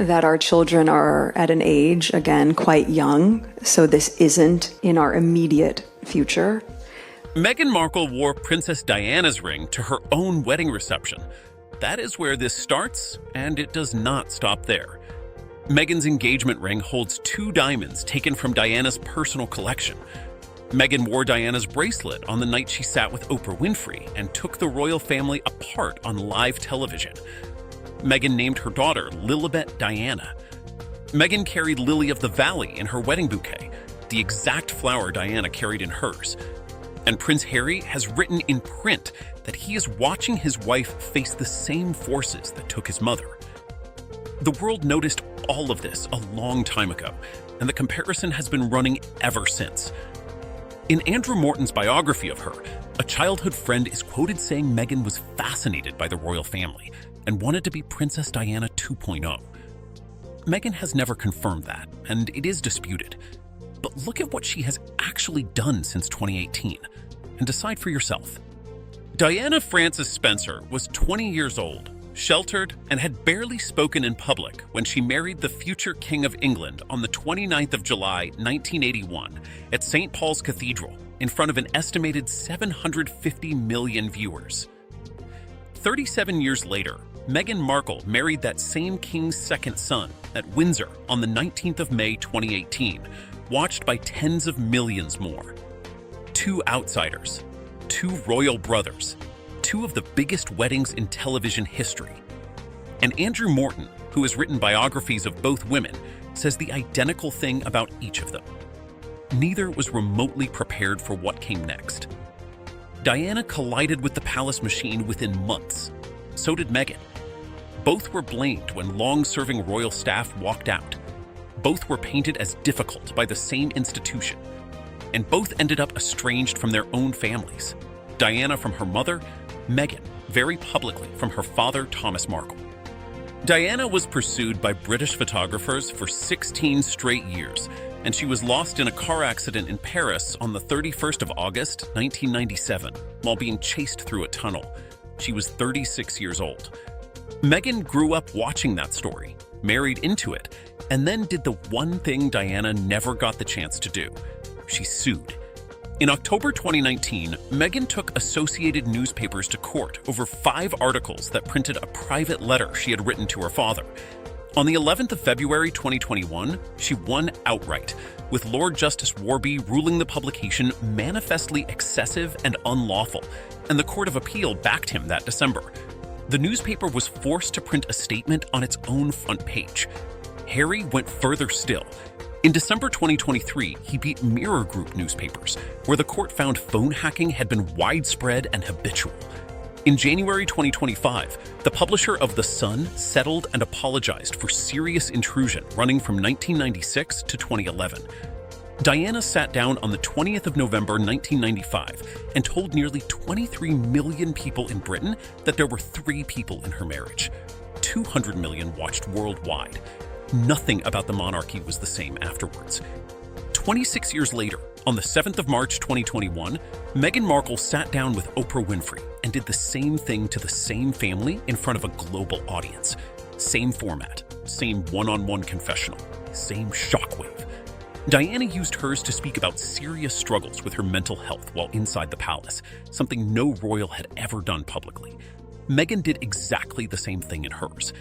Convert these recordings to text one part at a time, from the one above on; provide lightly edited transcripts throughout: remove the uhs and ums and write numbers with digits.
that our children are at an age, again, quite young, so this isn't in our immediate future. Meghan Markle wore Princess Diana's ring to her own wedding reception. That is where this starts, and it does not stop there. Meghan's engagement ring holds 2 diamonds taken from Diana's personal collection. Meghan wore Diana's bracelet on the night she sat with Oprah Winfrey and took the royal family apart on live television. Meghan named her daughter Lilibet Diana. Meghan carried Lily of the Valley in her wedding bouquet, the exact flower Diana carried in hers. And Prince Harry has written in print that he is watching his wife face the same forces that took his mother. The world noticed all of this a long time ago, and the comparison has been running ever since. In Andrew Morton's biography of her, a childhood friend is quoted saying Meghan was fascinated by the royal family and wanted to be Princess Diana 2.0. Meghan has never confirmed that, and it is disputed. But look at what she has actually done since 2018, and decide for yourself. Diana Frances Spencer was 20 years old, sheltered, and had barely spoken in public when she married the future King of England on the 29th of July, 1981, at St. Paul's Cathedral, in front of an estimated 750 million viewers. 37 years later, Meghan Markle married that same king's second son at Windsor on the 19th of May, 2018, watched by tens of millions more. 2 outsiders, 2 royal brothers, 2 of the biggest weddings in television history. And Andrew Morton, who has written biographies of both women, says the identical thing about each of them. Neither was remotely prepared for what came next. Diana collided with the palace machine within months. So did Meghan. Both were blamed when long-serving royal staff walked out. Both were painted as difficult by the same institution, and both ended up estranged from their own families. Diana from her mother, Meghan, very publicly, from her father, Thomas Markle. Diana was pursued by British photographers for 16 straight years, and she was lost in a car accident in Paris on the 31st of August, 1997, while being chased through a tunnel. She was 36 years old. Meghan grew up watching that story, married into it, and then did the one thing Diana never got the chance to do. She sued. In October 2019, Meghan took Associated Newspapers to court over 5 articles that printed a private letter she had written to her father. On the 11th of February 2021, she won outright, with Lord Justice Warby ruling the publication manifestly excessive and unlawful, and the Court of Appeal backed him that December. The newspaper was forced to print a statement on its own front page. Harry went further still. In December 2023, he beat Mirror Group newspapers, where the court found phone hacking had been widespread and habitual. In January 2025, the publisher of The Sun settled and apologized for serious intrusion running from 1996 to 2011. Diana sat down on the 20th of November 1995 and told nearly 23 million people in Britain that there were 3 people in her marriage. 200 million watched worldwide. Nothing about the monarchy was the same afterwards. 26 years later, on the 7th of March 2021, Meghan Markle sat down with Oprah Winfrey and did the same thing to the same family in front of a global audience. Same format, same one-on-one confessional, same shockwave. Diana used hers to speak about serious struggles with her mental health while inside the palace, something no royal had ever done publicly. Meghan did exactly the same thing in hers.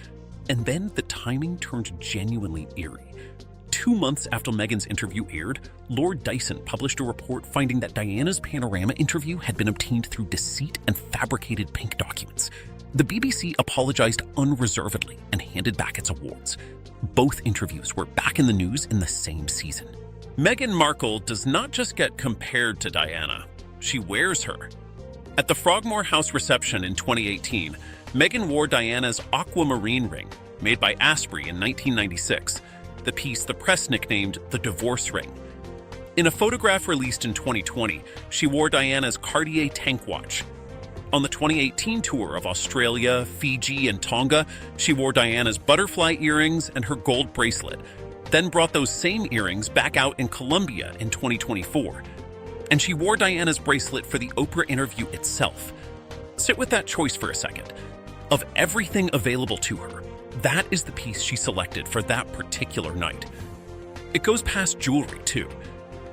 And then the timing turned genuinely eerie. 2 months after Meghan's interview aired, Lord Dyson published a report finding that Diana's Panorama interview had been obtained through deceit and fabricated pink documents. The BBC apologized unreservedly and handed back its awards. Both interviews were back in the news in the same season. Meghan Markle does not just get compared to Diana, she wears her. At the Frogmore House reception in 2018, Meghan wore Diana's aquamarine ring, made by Asprey in 1996, the piece the press nicknamed the divorce ring. In a photograph released in 2020, she wore Diana's Cartier tank watch. On the 2018 tour of Australia, Fiji, and Tonga, she wore Diana's butterfly earrings and her gold bracelet, then brought those same earrings back out in Colombia in 2024. And she wore Diana's bracelet for the Oprah interview itself. Sit with that choice for a second. Of everything available to her, That is the piece she selected for that particular night. It goes past jewelry, too.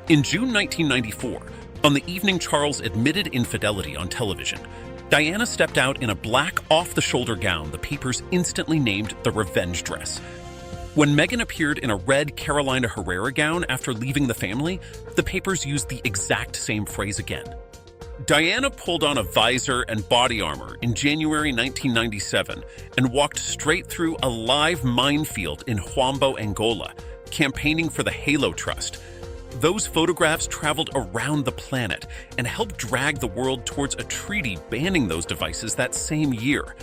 In June 1994, on the evening Charles admitted infidelity on television, Diana stepped out in a black off-the-shoulder gown the papers instantly named the revenge dress. When Meghan appeared in a red Carolina Herrera gown after leaving the family, the papers used the exact same phrase again. Diana pulled on a visor and body armor in January 1997 and walked straight through a live minefield in Huambo, Angola, campaigning for the Halo Trust. Those photographs traveled around the planet and helped drag the world towards a treaty banning those devices that same year.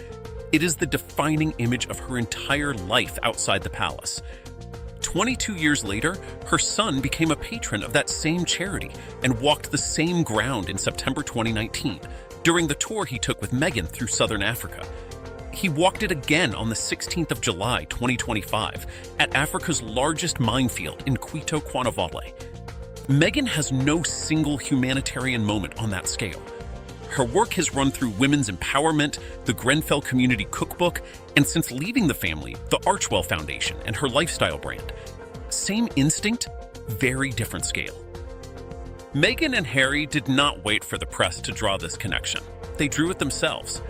It is the defining image of her entire life outside the palace. 22 years later, her son became a patron of that same charity and walked the same ground in September 2019, during the tour he took with Meghan through southern Africa. He walked it again on the 16th of July 2025 at Africa's largest minefield in Quito, Cuanavale. Meghan has no single humanitarian moment on that scale. Her work has run through women's empowerment, the Grenfell Community Cookbook, and since leaving the family, the Archwell Foundation and her lifestyle brand. Same instinct, very different scale. Meghan and Harry did not wait for the press to draw this connection. They drew it themselves.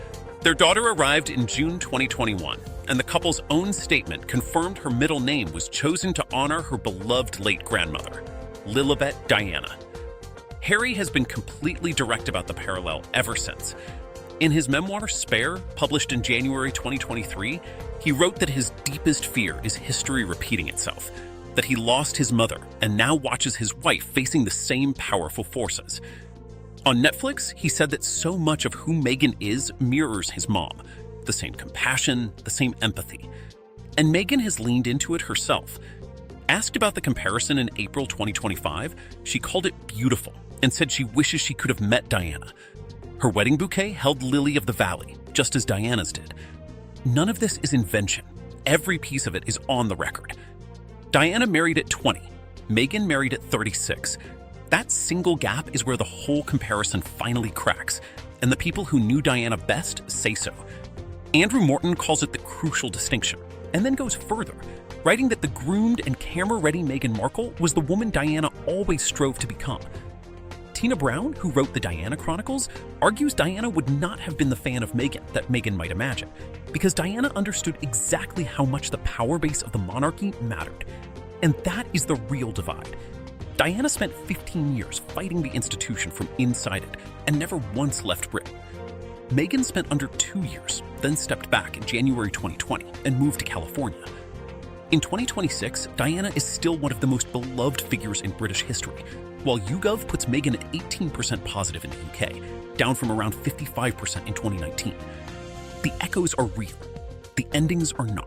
Their daughter arrived in June 2021, and the couple's own statement confirmed her middle name was chosen to honor her beloved late grandmother, Lilibet Diana. Harry has been completely direct about the parallel ever since. In his memoir, Spare, published in January 2023, he wrote that his deepest fear is history repeating itself, that he lost his mother and now watches his wife facing the same powerful forces. On Netflix, he said that so much of who Meghan is mirrors his mom, the same compassion, the same empathy. And Meghan has leaned into it herself. Asked about the comparison in April 2025, she called it beautiful and said she wishes she could have met Diana. Her wedding bouquet held Lily of the Valley, just as Diana's did. None of this is invention. Every piece of it is on the record. Diana married at 20. Meghan married at 36. That single gap is where the whole comparison finally cracks, and the people who knew Diana best say so. Andrew Morton calls it the crucial distinction, and then goes further, writing that the groomed and camera-ready Meghan Markle was the woman Diana always strove to become. Tina Brown, who wrote the Diana Chronicles, argues Diana would not have been the fan of Meghan that Meghan might imagine, because Diana understood exactly how much the power base of the monarchy mattered. And that is the real divide. Diana spent 15 years fighting the institution from inside it and never once left Britain. Meghan spent under 2 years, then stepped back in January 2020 and moved to California. In 2026, Diana is still one of the most beloved figures in British history, while YouGov puts Meghan at 18% positive in the UK, down from around 55% in 2019. The echoes are real. The endings are not.